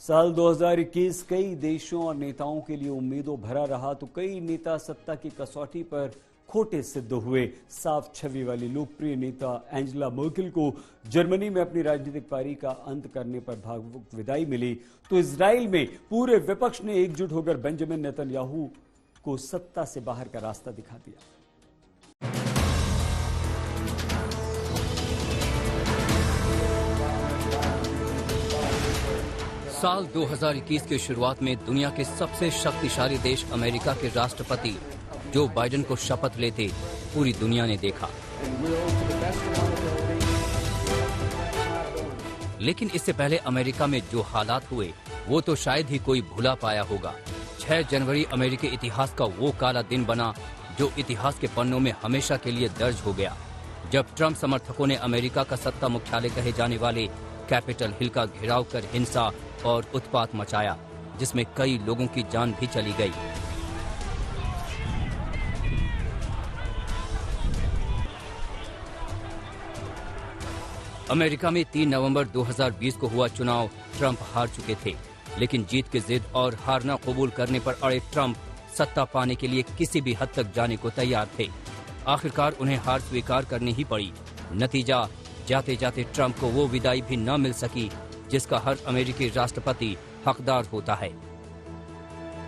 साल 2021 कई देशों और नेताओं के लिए उम्मीदों भरा रहा तो कई नेता सत्ता की कसौटी पर खोटे सिद्ध हुए। साफ छवि वाली लोकप्रिय नेता एंजेला मर्केल को जर्मनी में अपनी राजनीतिक पारी का अंत करने पर भावुक विदाई मिली तो इजराइल में पूरे विपक्ष ने एकजुट होकर बेंजामिन नेतन्याहू को सत्ता से बाहर का रास्ता दिखा दिया। साल 2021 की शुरुआत में दुनिया के सबसे शक्तिशाली देश अमेरिका के राष्ट्रपति जो बाइडेन को शपथ लेते पूरी दुनिया ने देखा। लेकिन इससे पहले अमेरिका में जो हालात हुए वो तो शायद ही कोई भुला पाया होगा। 6 जनवरी अमेरिकी इतिहास का वो काला दिन बना जो इतिहास के पन्नों में हमेशा के लिए दर्ज हो गया, जब ट्रंप समर्थकों ने अमेरिका का सत्ता मुख्यालय कहे जाने वाले कैपिटल हिल का घेराव कर हिंसा और उत्पात मचाया, जिसमें कई लोगों की जान भी चली गई। अमेरिका में 3 नवंबर 2020 को हुआ चुनाव ट्रंप हार चुके थे, लेकिन जीत की जिद और हारना कबूल करने पर अड़े ट्रंप सत्ता पाने के लिए किसी भी हद तक जाने को तैयार थे। आखिरकार उन्हें हार स्वीकार करनी ही पड़ी। नतीजा, जाते जाते ट्रंप को वो विदाई भी न मिल सकी जिसका हर अमेरिकी राष्ट्रपति हकदार होता है।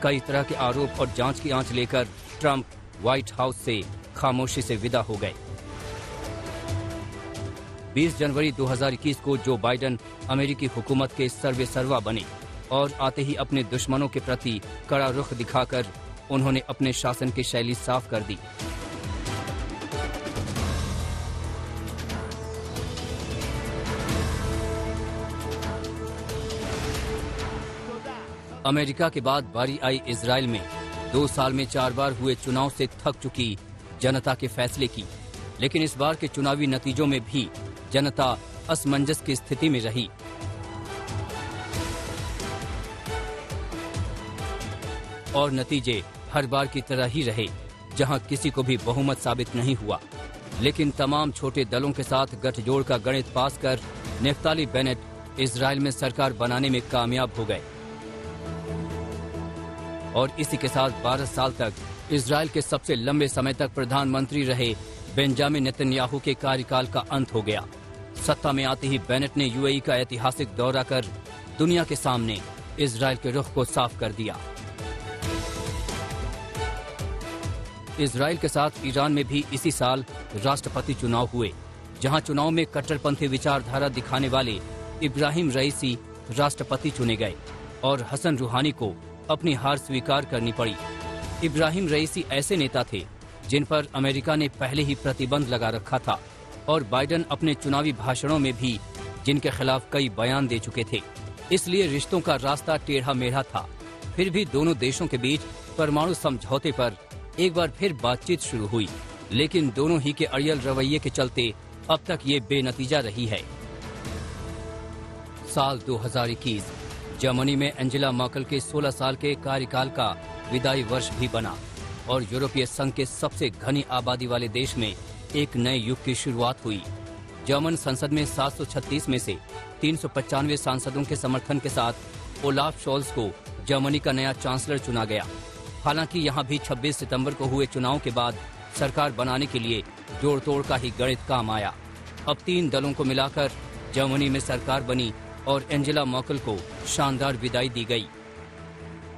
कई तरह के आरोप और जांच की आंच लेकर ट्रंप व्हाइट हाउस से खामोशी से विदा हो गए। 20 जनवरी 2021 को जो बाइडेन अमेरिकी हुकूमत के सर्वेसर्वा बने और आते ही अपने दुश्मनों के प्रति कड़ा रुख दिखाकर उन्होंने अपने शासन की शैली साफ कर दी। अमेरिका के बाद बारी आई इजराइल में 2 साल में 4 बार हुए चुनाव से थक चुकी जनता के फैसले की। लेकिन इस बार के चुनावी नतीजों में भी जनता असमंजस की स्थिति में रही। और नतीजे हर बार की तरह ही रहे, जहां किसी को भी बहुमत साबित नहीं हुआ। लेकिन तमाम छोटे दलों के साथ गठजोड़ का गणित पास कर नेफ्ताली बेनेट इजराइल में सरकार बनाने में कामयाब हो गए और इसी के साथ 12 साल तक इजराइल के सबसे लंबे समय तक प्रधानमंत्री रहे बेंजामिन नेतन्याहू के कार्यकाल का अंत हो गया। सत्ता में आते ही बेनेट ने यूएई का ऐतिहासिक दौरा कर दुनिया के सामने इजराइल के रुख को साफ कर दिया। इजराइल के साथ ईरान में भी इसी साल राष्ट्रपति चुनाव हुए, जहां चुनाव में कट्टरपंथी विचारधारा दिखाने वाले इब्राहिम रईसी राष्ट्रपति चुने गए और हसन रूहानी को अपनी हार स्वीकार करनी पड़ी। इब्राहिम रईसी ऐसे नेता थे जिन पर अमेरिका ने पहले ही प्रतिबंध लगा रखा था और बाइडेन अपने चुनावी भाषणों में भी जिनके खिलाफ कई बयान दे चुके थे। इसलिए रिश्तों का रास्ता टेढ़ा मेढ़ा था। फिर भी दोनों देशों के बीच परमाणु समझौते पर एक बार फिर बातचीत शुरू हुई, लेकिन दोनों ही के अड़ियल रवैये के चलते अब तक ये बेनतीजा रही है। साल 2021 जर्मनी में एंजेला मर्केल के 16 साल के कार्यकाल का विदाई वर्ष भी बना और यूरोपीय संघ के सबसे घनी आबादी वाले देश में एक नए युग की शुरुआत हुई। जर्मन संसद में 736 में से 395 सांसदों के समर्थन के साथ ओलाफ शोल्ज को जर्मनी का नया चांसलर चुना गया। हालांकि यहां भी 26 सितंबर को हुए चुनाव के बाद सरकार बनाने के लिए जोड़ तोड़ का ही गणित काम आया। अब 3 दलों को मिलाकर जर्मनी में सरकार बनी और एंजेला मर्केल को शानदार विदाई दी गई।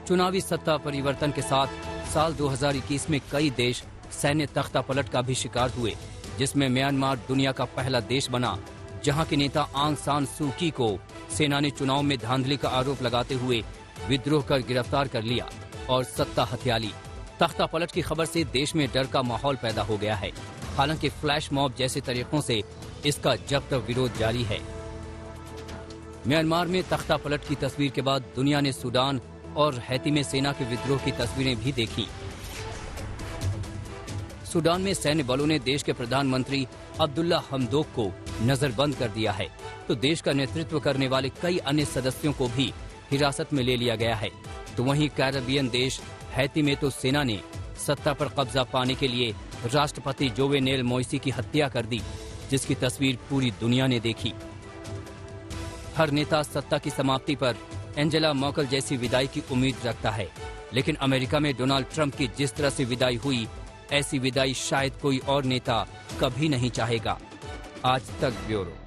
चुनावी सत्ता परिवर्तन के साथ साल 2021 में कई देश सैन्य तख्तापलट का भी शिकार हुए, जिसमें म्यांमार दुनिया का पहला देश बना जहां के नेता आंग सान सू की को सेना ने चुनाव में धांधली का आरोप लगाते हुए विद्रोह कर गिरफ्तार कर लिया और सत्ता हथिया ली। तख्तापलट की खबर से देश में डर का माहौल पैदा हो गया है। हालांकि फ्लैश मॉब जैसे तरीकों से इसका जब तक विरोध जारी है। म्यांमार में तख्तापलट की तस्वीर के बाद दुनिया ने सूडान और हैती में सेना के विद्रोह की तस्वीरें भी देखी। सूडान में सैन्य बलों ने देश के प्रधानमंत्री अब्दुल्ला हमदोक को नजरबंद कर दिया है, तो देश का नेतृत्व करने वाले कई अन्य सदस्यों को भी हिरासत में ले लिया गया है। तो वहीं कैरेबियन देश हैती में तो सेना ने सत्ता पर कब्जा पाने के लिए राष्ट्रपति जोवेनेल मोइसी की हत्या कर दी, जिसकी तस्वीर पूरी दुनिया ने देखी। हर नेता सत्ता की समाप्ति पर एंजेला मर्केल जैसी विदाई की उम्मीद रखता है, लेकिन अमेरिका में डोनाल्ड ट्रंप की जिस तरह से विदाई हुई, ऐसी विदाई शायद कोई और नेता कभी नहीं चाहेगा। आज तक ब्यूरो।